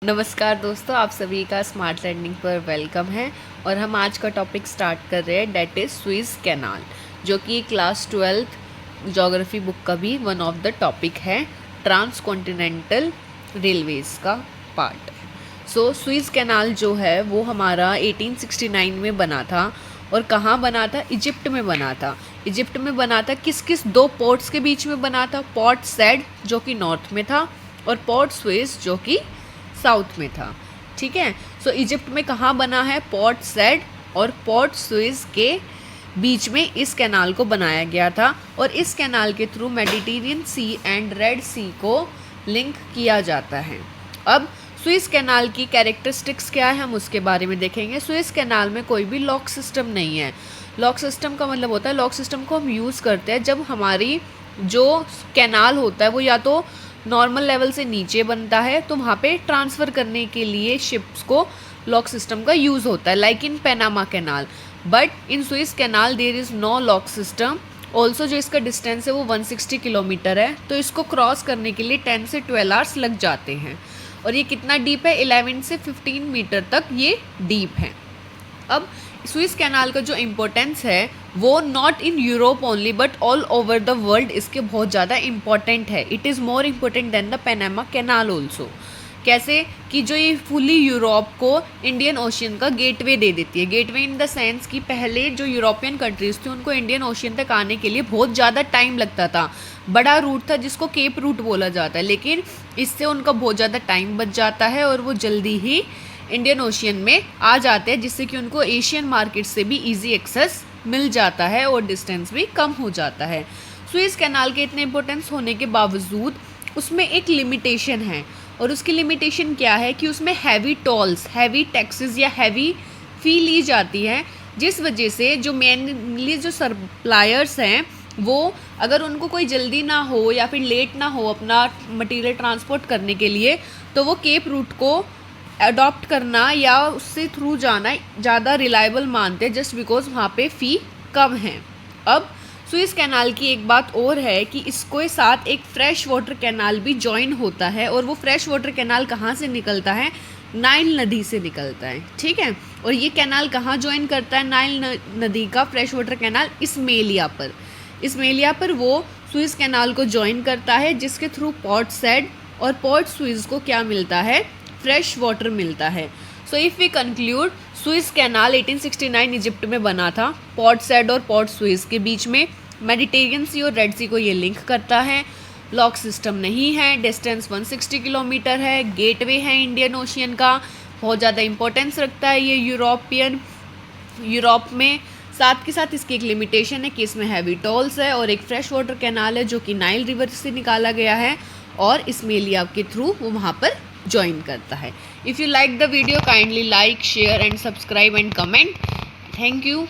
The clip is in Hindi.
नमस्कार दोस्तों, आप सभी का स्मार्ट लर्निंग पर वेलकम है। और हम आज का टॉपिक स्टार्ट कर रहे हैं, डेट इज़ सुएज कैनाल, जो कि क्लास 12th ज्योग्राफी बुक का भी वन ऑफ द टॉपिक है, ट्रांस कॉन्टिनेंटल रेलवेज़ का पार्ट। सुएज कैनाल जो है वो हमारा 1869 में बना था। और कहाँ बना था? इजिप्ट में बना था। इजिप्ट में बना था। किस किस दो पोर्ट्स के बीच में बना था? पोर्ट सैड जो कि नॉर्थ में था और पोर्ट सुएज जो कि साउथ में था। ठीक है। इजिप्ट में कहाँ बना है? पोर्ट सैड और पोर्ट सुएज के बीच में इस कैनाल को बनाया गया था। और इस कैनाल के through Mediterranean sea and red sea को लिंक किया जाता है। अब सुएज कैनाल की कैरेक्टरिस्टिक्स क्या है, हम उसके बारे में देखेंगे। सुएज कैनाल में कोई भी लॉक सिस्टम नहीं है। लॉक सिस्टम का मतलब होता है, लॉक सिस्टम को हम यूज़ करते हैं जब हमारी जो कैनाल होता है वो या तो नॉर्मल लेवल से नीचे बनता है, तो वहाँ पे ट्रांसफ़र करने के लिए शिप्स को लॉक सिस्टम का यूज़ होता है, like in Panama canal. But in Suez canal there is no lock system. Also जो इसका डिस्टेंस है वो 160 किलोमीटर है, तो इसको क्रॉस करने के लिए 10 से 12 आवर्स लग जाते हैं। और ये कितना डीप है? 11 से 15 मीटर तक ये डीप है। अब सुएज कैनाल का जो इम्पोर्टेंस है वो not in Europe only but all over the world इसके बहुत ज़्यादा इम्पोर्टेंट है। It is more important then the Panama canal also. कैसे कि जो ये फुली यूरोप को इंडियन ओशियन का गेटवे दे देती है। गेटवे इन द सेंस कि पहले जो यूरोपियन कंट्रीज़ थी उनको इंडियन ओशियन तक आने के लिए बहुत ज़्यादा टाइम लगता था। बड़ा रूट था जिसको केप रूट बोला जाता है, लेकिन इससे उनका बहुत ज़्यादा टाइम बच जाता है और वो जल्दी ही इंडियन ओशियन में आ जाते हैं, जिससे कि उनको एशियन मार्केट से भी इजी एक्सेस मिल जाता है और डिस्टेंस भी कम हो जाता है। सुएज कैनाल के इतने इम्पोर्टेंस होने के बावजूद उसमें एक लिमिटेशन है। और उसकी लिमिटेशन क्या है कि उसमें हैवी टोल्स, हैवी टैक्सेस या हैवी फ़ी ली जाती है, जिस वजह से जो मेनली जो सप्लायर्स हैं वो अगर उनको कोई जल्दी ना हो या फिर लेट ना हो अपना मटेरियल ट्रांसपोर्ट करने के लिए, तो वो केप रूट को अडॉप्ट करना या उससे थ्रू जाना ज़्यादा रिलायबल मानते हैं, जस्ट बिकॉज वहाँ पे फ़ी कम है। अब सुएज कैनाल की एक बात और है कि इसको साथ एक फ्रेश वाटर कैनाल भी जॉइन होता है। और वो फ्रेश वाटर कैनाल कहाँ से निकलता है? नाइल नदी से निकलता है। ठीक है। और ये कैनाल कहाँ जॉइन करता है? नाइल नदी का फ्रेश वाटर कैनाल इस्मेलिया पर वो सुएज कैनाल को जॉइन करता है, जिसके थ्रू पोर्ट सैड और पोर्ट सुएज को क्या मिलता है? फ्रेश वाटर मिलता है। So if we conclude, Suez canal 1869 Egypt में बना था, पोर्ट सैड और पोर्ट सुएज के बीच में। मेडिटेरियन सी और रेड सी को ये लिंक करता है। लॉक सिस्टम नहीं है, डिस्टेंस 160 किलोमीटर है, गेटवे है इंडियन ओशियन का, बहुत ज़्यादा इंपॉर्टेंस रखता है ये यूरोप में। साथ के साथ इसकी एक लिमिटेशन है कि इसमें हैवी टोल्स है और एक फ्रेश वाटर कैनाल है जो कि नाइल रिवर से निकाला गया है और इस्मेलिया के थ्रू वो वहाँ पर ज्वाइन करता है। If you like the video, kindly like, share and subscribe and comment. Thank you.